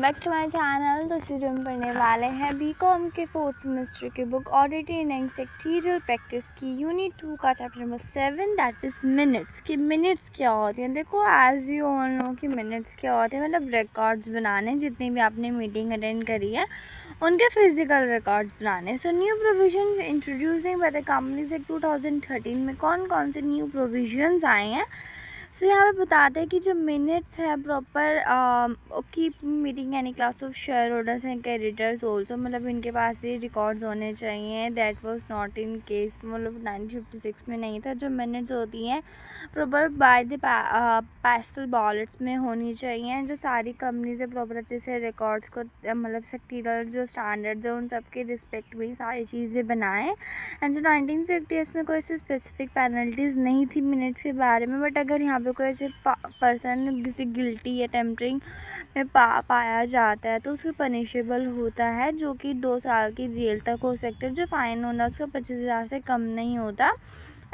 Back to my channel. तो शुरू हम पढ़ने वाले हैं बीकॉम के फोर्थ सेमेस्टर की book auditory and sectoral practice की यूनिट 2 का chapter number 7 that is minutes. कि मिनट्स क्या होती हैं। देखो एज यू ऑल नो कि मिनट्स क्या होते हैं, मतलब रिकॉर्ड्स बनाने, जितनी भी आपने मीटिंग अटेंड करी है उनके फिजिकल रिकॉर्ड्स बनाने। So new provision introducing by the companies act 2013 में कौन कौन से न्यू प्रोविजंस आए हैं। सो यहाँ पे बताते हैं कि जो मिनट्स है proper keep meeting any class of share holders and creditors also, मतलब इनके पास भी रिकॉर्ड्स होने चाहिए। That was not in case, मतलब 1956 में नहीं था। जो मिनट्स होती हैं प्रॉपर बाय द पेस्टल बॉलेट्स में होनी चाहिए। जो सारी कंपनीज है प्रॉपर अच्छे से रिकॉर्ड्स को मतलब सेक्टोरियल जो स्टैंडर्ड्स है उन सबके रिस्पेक्ट में सारी चीज़ें बनाएं। एंड जो 1950 में कोई ऐसी स्पेसिफिक पेनल्टीज़ नहीं थी मिनट्स के बारे में, बट अगर यहाँ पे कोई ऐसे पर्सन किसी गिल्टी या टेम्परिंग में पाया जाता है तो उसको पनिशेबल होता है, जो कि 2 साल की जेल तक हो सकते हैं। जो फ़ाइन होना उसका 25,000 से कम नहीं होता।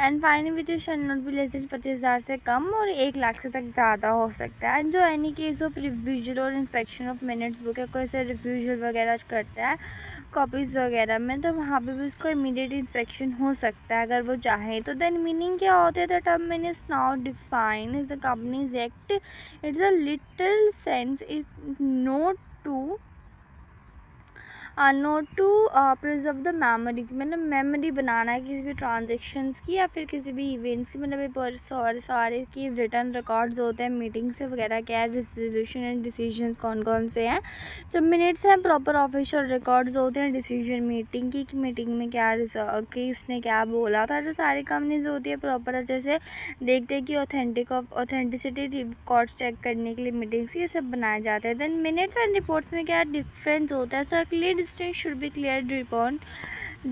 And fine which shall not be less than 25,000 से कम और 1 लाख से तक ज़्यादा हो सकता है। एंड जो एनी केस ऑफ रिव्यूजल और इंस्पेक्शन ऑफ मिनट्स बुक है, कोई से रिफ्यूजल वगैरह करता है कॉपीज़ वगैरह में, तो वहाँ पे भी उसको इमीडिएट इंस्पेक्शन हो सकता है अगर वो चाहे तो। देन मीनिंग क्या होता है, the term mean is now define is the companies act. It's a little sense is note to preserve the memory, मतलब मेमोरी बनाना है किसी भी ट्रांजेक्शन्स की या फिर किसी भी इवेंट्स की, मतलब सारे की रिटर्न रिकॉर्ड्स होते हैं मीटिंग से वगैरह क्या है, रेजोल्यूशन एंड डिसीजंस कौन कौन से हैं। जो मिनट्स हैं प्रॉपर ऑफिशियल रिकॉर्ड्स होते हैं डिसीजन मीटिंग की, कि मीटिंग में क्या किसने क्या बोला था। जो सारी कंपनीज होती है प्रॉपर अच्छे से देखते हैं कि ऑथेंटिसिटी रिकॉर्ड्स चेक करने के लिए मीटिंग्स ये सब बनाए जाते हैं। देन मिनट्स एंड रिपोर्ट्स में क्या डिफरेंस होता है। So clear distinction should be clearly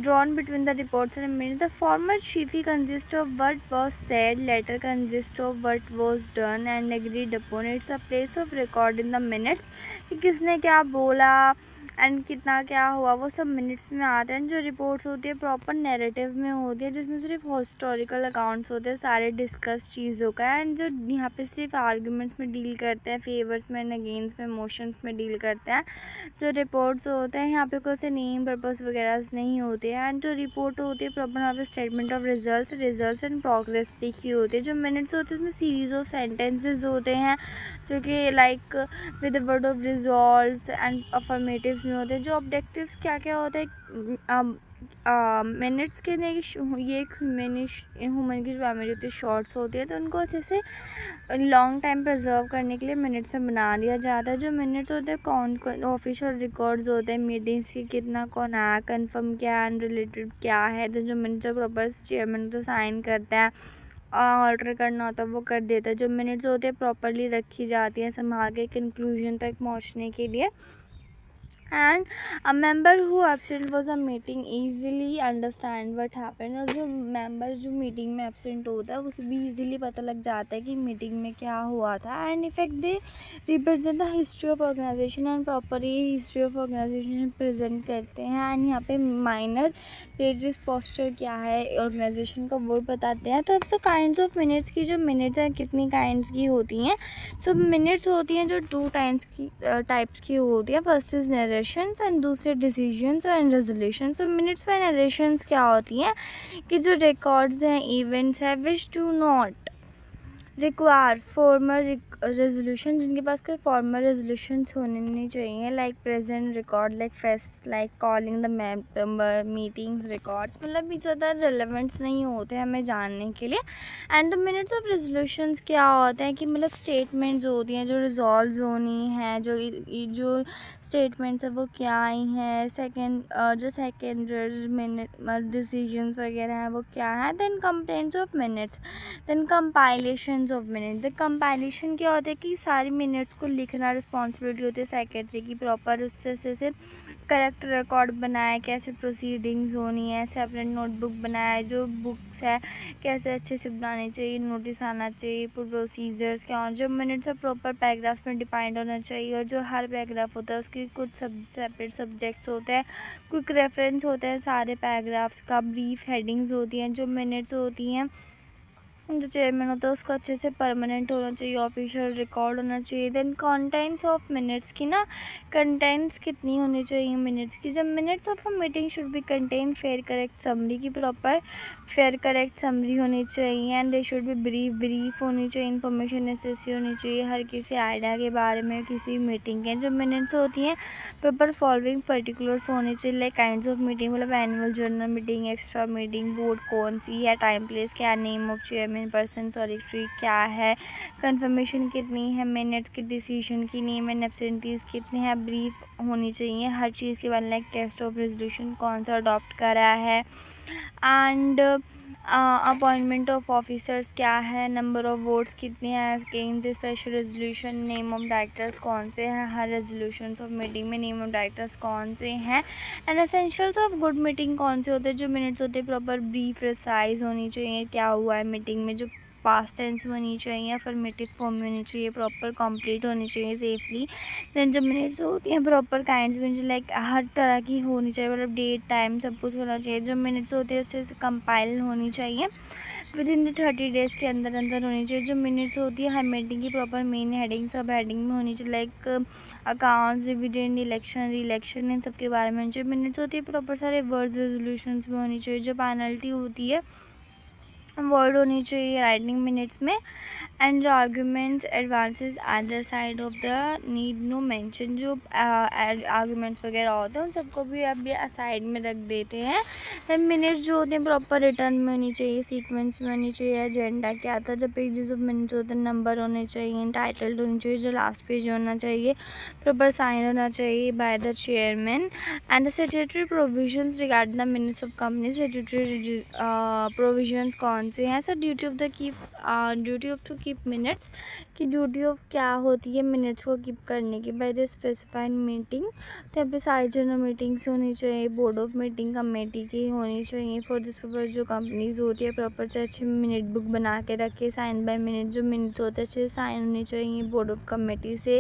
drawn between the reports and minutes. The former chiefly consists of what was said, later consists of what was done and agreed upon. It's a place of record in the minutes कि किसने क्या बोला and कितना क्या हुआ, वो सब minutes में आते हैं। जो रिपोर्ट्स होती है प्रॉपर नैरेटिव में होती है, जिसमें सिर्फ हिस्टोरिकल अकाउंट्स होते हैं सारे डिस्कस चीज़ों का। एंड जो यहाँ पे सिर्फ आर्ग्यूमेंट्स में डील करते हैं, फेवर्स में एंड अगेंस्ट में, मोशंस में डील करते हैं। जो रिपोर्ट्स होते हैं यहाँ पे कोई से नेम पर्पस वगैरह नहीं होते हैं। एंड जो रिपोर्ट होती है प्रॉपर यहाँ पे statement of results and progress लिखी होती है। जो मिनट्स होते हैं उसमें सीरीज ऑफ सेंटेंसेस होते हैं जो कि like with the word of resolves and affirmatives में होते हैं। जो ऑब्जेक्टिव्स क्या क्या होते हैं मिनट्स के, ये एक ह्यूमन की जो मेमोरी होती है शॉर्ट्स होती है, तो उनको अच्छे से लॉन्ग टाइम प्रिजर्व करने के लिए मिनट्स में बना दिया जाता है। जो मिनट्स होते हैं कौन ऑफिशियल रिकॉर्ड्स होते हैं मीटिंग्स की, कितना कौन आया, कंफर्म क्या है, अनरिलेटेड क्या है। तो जो मिनट्स प्रॉपर चेयरमैन तो साइन करता है, ऑल्टर करना होता है वो कर देता है। जो मिनट्स होते हैं प्रॉपरली रखी जाती हैं संभाल के कंक्लूजन तक पहुंचने के लिए। And a member who absent was a meeting easily understand what happened. और जो मेंबर जो मीटिंग में एब्सेंट होता है उसे भी ईजिली पता लग जाता है कि मीटिंग में क्या हुआ था। And effect they represent the history of organisation and proper ये हिस्ट्री ऑफ ऑर्गेनाइजेशन प्रेजेंट करते हैं। एंड यहाँ पे माइनर रिलीजियस पोस्चर क्या है ऑर्गेनाइजेशन का वो बताते हैं। तो अब सो काइंड्स ऑफ मिनट्स की, जो मिनट्स हैं कितनी काइंड्स की होती हैं। सो मिनट्स होती हैं जो 2 टाइप्स की होती है। फर्स्ट इज नरेशंस एंड दूसरे decisions and resolution. So minutes में नरेशंस क्या होती हैं कि जो रिकॉर्ड्स हैं इवेंट्स हैं which do not require formal resolution, जिनके पास कोई फॉर्मल रेजोल्यूशंस होने नहीं चाहिए, like present record, like fest, like calling the member meetings records, मतलब भी ज़्यादा रिलेवेंट्स नहीं होते हमें जानने के लिए। And the minutes of resolutions क्या होते हैं कि मतलब स्टेटमेंट्स होती हैं जो रिजॉल्व होनी है, जो स्टेटमेंट्स है वो क्या आई हैं, जो सेकेंड मिनट डिसीजंस वगैरह हैं वो क्या है। Then complaints of minutes, then compilations of minute. The compilation क्या होता है कि सारी मिनट्स को लिखना रिस्पॉन्सिबिलिटी होती है सेक्रेटरी की, प्रॉपर उससे से करेक्ट रिकॉर्ड बनाए, कैसे प्रोसीडिंग्स होनी है, सेपरेट नोटबुक बनाए, जो बुक्स है कैसे अच्छे से बनानी चाहिए, नोटिस आना चाहिए, प्रोसीजर्स क्या हो। जो मिनट्स है प्रॉपर पैराग्राफ्स में डिफाइंड होना चाहिए, और जो हर पैराग्राफ होता है उसकी कुछ सेपरेट सब्जेक्ट्स होते हैं, क्विक रेफरेंस होते हैं सारे पैराग्राफ्स का, ब्रीफ हेडिंग्स होती हैं। जो मिनट्स होती हैं जो चेयरमैन होता है उसका अच्छे से परमानेंट होना चाहिए, ऑफिशियल रिकॉर्ड होना चाहिए। देन कंटेंट्स ऑफ मिनट्स की ना, कंटेंट्स कितनी होनी चाहिए मिनट्स की। जब minutes of a meeting should be contain fair correct summary की, प्रॉपर फेयर करेक्ट समरी होनी चाहिए। And they should be brief होनी चाहिए, इन्फॉर्मेशन नेसेसरी होनी चाहिए हर किसी आइडिया के बारे में किसी मीटिंग के। जो मिनट्स होती हैं प्रॉपर फॉलोइंग पर्टिकुलर्स होने चाहिए, लाइक काइंड्स ऑफ मीटिंग, मतलब annual general meeting, extra meeting, board कौन सी है, टाइम प्लेस क्या, name of chairman, person solitary क्या है, कंफर्मेशन कितनी है, मिनट्स की, डिसीजन की, नेम एंड एब्सेंटीज कितने हैं, ब्रीफ होनी चाहिए हर चीज़ के बारे में, लाइक टेस्ट ऑफ रेजोल्यूशन कौन सा अडॉप्ट करा है, एंड अपॉइंटमेंट ऑफ ऑफिसर्स क्या है, नंबर ऑफ वोट्स कितने हैं against special resolution, name of directors कौन से हैं हर रेजोल्यूशन ऑफ मीटिंग में, नेम ऑफ डायरेक्टर्स कौन से हैं, and essentials of good meeting कौन से होते हैं। जो मिनट्स होते हैं प्रॉपर ब्रीफ प्रिसाइज होनी चाहिए, क्या हुआ है मीटिंग में, जो पास्ट टेंस में होनी चाहिए, अफर्मेटिव फॉर्म में होनी चाहिए, प्रॉपर कंप्लीट होनी चाहिए सेफली। देन जो मिनट्स होती हैं प्रॉपर काइंड्स में, लाइक हर तरह की होनी चाहिए, मतलब डेट टाइम सब कुछ होना चाहिए। जो मिनट्स होती है उससे कंपाइल होनी चाहिए विद इन द 30 डेज़ के अंदर अंदर होनी चाहिए। जो मिनट्स होती है हर मीटिंग की प्रॉपर मेन हेडिंग सब हेडिंग में होनी चाहिए, लाइक अकाउंट्स, डिविडेंड, इलेक्शन, री-इलेक्शन, इन सब के बारे में होनी चाहिए। मिनट्स होती है प्रॉपर सारे वर्ड्स रेजोल्यूशंस में होनी चाहिए। जो पेनल्टी होती है वर्ड होनी चाहिए राइटिंग मिनट्स में। एंड जो arguments advances other side of the need no mention, जो आर्ग्यूमेंट्स वगैरह होते हैं उन सबको भी अब ये साइड में रख देते हैं। देन मिनट्स जो होते हैं प्रॉपर रिटर्न में होनी चाहिए, सीक्वेंस में होनी चाहिए, एजेंडा क्या था, जो पेजेस ऑफ मिनट्स होते हैं नंबर होने चाहिए, टाइटल्ड होनी चाहिए, जो लास्ट पेज होना चाहिए प्रॉपर साइन होना चाहिए by the chairman. And the statutory provisions regarding the minutes of company, statutory provisions कौन से हैं। Sir duty of the duty of to keep minutes की ड्यूटी ऑफ क्या होती है मिनट्स को कीप करने की, बाय द स्पेसिफाइड मीटिंग। तो यहाँ पे सारी जनरल मीटिंग्स होनी चाहिए, बोर्ड ऑफ मीटिंग कमेटी की होनी चाहिए। फॉर दिस पर्पज जो कंपनीज होती है प्रॉपर से अच्छे मिनट बुक बना के रखे, साइन बाय मिनट, जो मिनट्स होते हैं अच्छे से साइन होनी चाहिए बोर्ड ऑफ कमेटी से।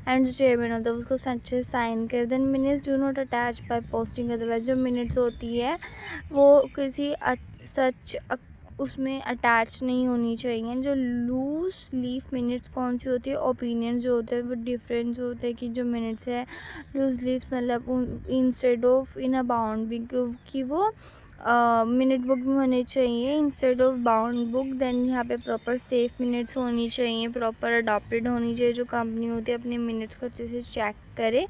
एंड जो चेयरमैन होता है उसको अच्छे से साइन कर। Then minutes do not attach by posting, otherwise जो मिनट्स होती है वो किसी सच उसमें अटैच नहीं होनी चाहिए। जो लूज लीफ मिनट्स कौन सी होती है, ओपिनियन जो होते हैं वो डिफरेंस होते हैं कि जो मिनट्स है लूज लीव्स मतलब instead of in a bound भी, क्योंकि वो मिनट बुक में होने चाहिए instead of bound book. Then यहाँ पे प्रॉपर सेफ मिनट्स होनी चाहिए, प्रॉपर अडॉप्टेड होनी चाहिए। जो कंपनी होती है अपने मिनट्स को अच्छे से चेक करे।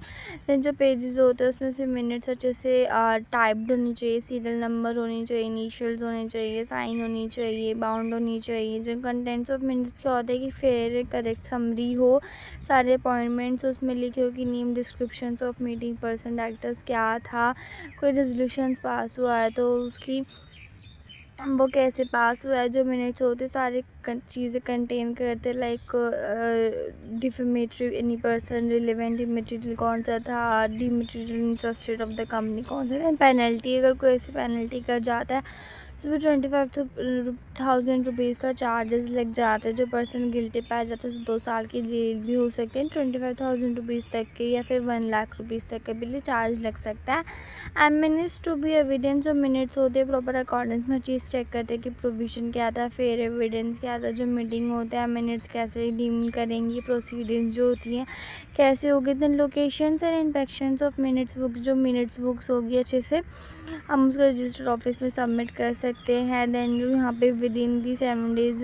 देन जो पेजेस होते हैं उसमें से मिनट्स अच्छे से टाइप्ड होनी चाहिए, सीरियल नंबर होनी चाहिए, इनिशियल्स होने चाहिए, साइन होनी चाहिए, बाउंड होनी चाहिए। जो कंटेंट्स ऑफ मिनट्स क्या होता है कि फेयर करेक्ट समरी हो, सारे अपॉइंटमेंट्स उसमें लिखे हो कि name, descriptions of meeting, person, directors क्या था, कोई रेजोल्यूशंस पास हुआ है तो उसकी वो कैसे पास हुआ है। जो मिनट्स होते सारे चीज़ें कंटेन करते, like defamatory any person, relevant material कौन सा था, डिमटेरियल इंटरेस्टेड ऑफ द कंपनी कौन सा था। पेनल्टी, अगर कोई ऐसी पेनल्टी कर जाता है उसमें 25,000 रुपीज़ का चार्जेस लग जाते हैं। जो पर्सन गिल्टी पाया जाता है तो 2 साल की जेल भी हो सकते हैं, 25,000 रुपीज़ तक के या फिर 1 लाख रुपीज़ तक के भी चार्ज लग सकता है। And minutes to be evidence, जो मिनट्स होते हैं प्रॉपर अकॉर्डेंस में चीज़ चेक करते हैं कि प्रोविजन क्या था, फेयर एविडेंस क्या था। जो मीटिंग होता है मिनट्स कैसे डीम करेंगी, प्रोसीडिंग्स जो होती हैं कैसे होगी। Then locations and inspections of minutes book, जो मिनट्स बुक्स होगी अच्छे से हम उसको रजिस्टर ऑफिस में सबमिट कर सकते हैं। देन जो यहाँ पे with in the 7 days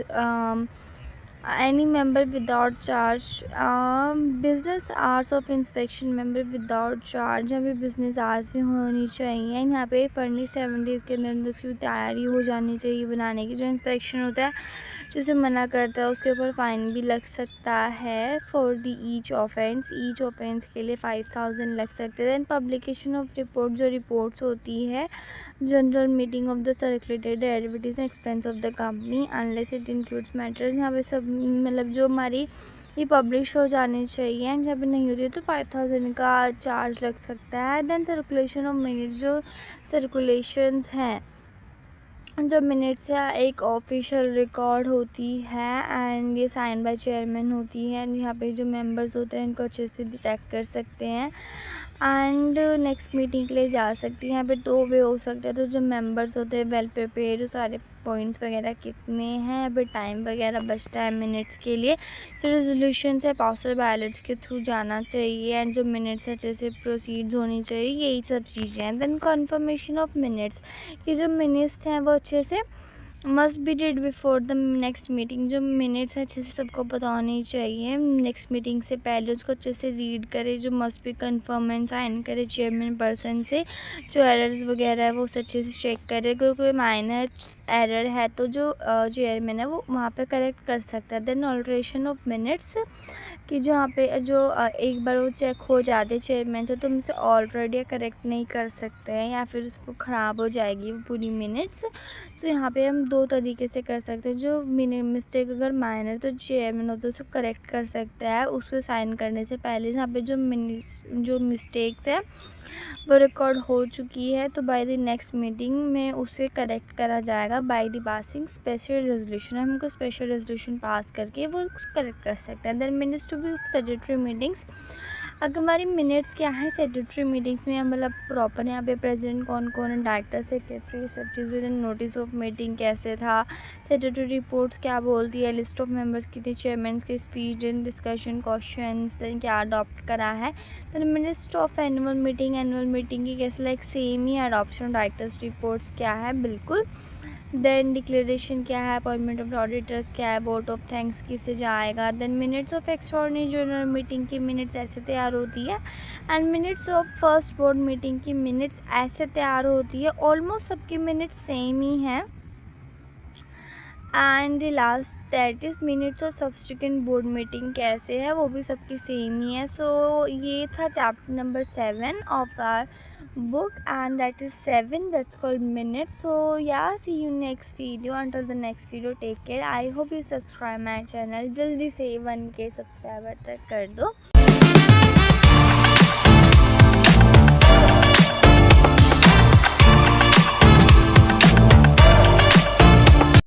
any member without charge, business hours of inspection member without charge, यहाँ पे बिजनेस आवर्स भी होनी चाहिए। यहाँ पे फर्निश 7 डेज़ के अंदर उसकी तैयारी हो जानी चाहिए बनाने की। जो इंस्पेक्शन होता है जिसे मना करता है उसके ऊपर फ़ाइन भी लग सकता है। फॉर दी ईच ऑफेंस के लिए 5,000 लग सकते हैं। दैन पब्लिकेशन ऑफ रिपोर्ट, जो रिपोर्ट्स होती है general meeting of the circulated advertise expense of the company unless it includes matters, यहाँ पे सब मतलब जो हमारी ये पब्लिश हो जानी चाहिए। एंड जब नहीं होती है तो 5,000 का चार्ज लग सकता है। दैन सर्कुलेशन ऑफ मिनट, जो सर्कुलेशंस हैं जो मिनट्स है एक ऑफिशियल रिकॉर्ड होती है एंड ये साइन बाय चेयरमैन होती है। एंड यहाँ पे जो मेंबर्स होते हैं इनको अच्छे से चेक कर सकते हैं। एंड नेक्स्ट मीटिंग के लिए जा सकती हैं। यहाँ पे 2 वे हो सकते हैं, तो जो मेंबर्स होते हैं वेल प्रिपेयर्ड, सारे पॉइंट्स वगैरह कितने हैं, अभी टाइम वगैरह बचता है मिनट्स के लिए, तो रेजोल्यूशन से पोस्टल बैलेट्स के थ्रू जाना चाहिए एंड जो मिनट्स अच्छे से प्रोसीड्स होनी चाहिए, यही सब चीज़ें हैं। देन कन्फर्मेशन ऑफ मिनट्स, कि जो मिनट्स हैं वो अच्छे से must be did before the next meeting, जो मिनट्स अच्छे से सबको पता होनी चाहिए, नेक्स्ट मीटिंग से पहले उसको अच्छे से रीड करे, जो must be confirm and sign करे चेयरमैन पर्सन से, जो एरर्स वगैरह है वो उसे अच्छे से चेक करे, कोई माइनर एरर है तो जो चेयरमैन है वो वहाँ पे करेक्ट कर सकता है। देन ऑल्ट्रेशन ऑफ मिनट्स, कि जहाँ पे एक बार वो चेक हो जाते चेयरमैन से तो हम इसे ऑल्टरेट या करेक्ट नहीं कर सकते हैं, या फिर उसको ख़राब हो जाएगी वो पूरी मिनट्स। तो यहाँ पे हम 2 तरीके से कर सकते हैं, जो मिस्टेक अगर माइनर तो चेयरमैन हो तो उसको करेक्ट कर सकता है उस पर साइन करने से पहले, जहाँ पे जो मिस्टेक्स है वो रिकॉर्ड हो चुकी है तो बाय द नेक्स्ट मीटिंग में उसे करेक्ट करा जाएगा by the passing special resolution. हमको स्पेशल रेजोल्यूशन पास करके वो करेक्ट कर सकते हैं। Then minutes to be secretary meetings, अगर हमारी मिनट्स क्या है सेक्रेटरी मीटिंग्स में, मतलब प्रॉपर यहाँ पे प्रेजेंट कौन कौन है, डायरेक्टर सेक्रेटरी, सब चीज़ें, नोटिस ऑफ मीटिंग कैसे था, सेक्रेटरी रिपोर्ट्स क्या बोलती है, लिस्ट ऑफ मेंबर्स की थी, चेयरमैन की स्पीच एंड डिस्कशन क्वेश्चंस क्या अडॉप्ट करा है। तो मिनट्स ऑफ एनुअल मीटिंग की कैसे लाइक सेम ही, अडॉप्शन डायरेक्टर्स रिपोर्ट्स क्या है बिल्कुल। देन डिक्लेरेशन क्या है, अपॉइंटमेंट ऑफ ऑडिटर्स क्या है, वोट ऑफ थैंक्स किसे जाएगा। Then minutes of extraordinary general meeting की मिनट्स ऐसे तैयार होती है and minutes of first board meeting की मिनट्स ऐसे तैयार होती है। ऑलमोस्ट सबकी मिनट्स सेम ही हैं। And the last that is minutes of subsequent board meeting कैसे है, वो भी सबकी सेम ही है। सो ये था chapter number 7 of our book, and that is 7, that's called minutes. So yeah, see you next video. Until the next video, take care. I hope you subscribe my channel, जल्दी से 1K subscriber तक कर दो।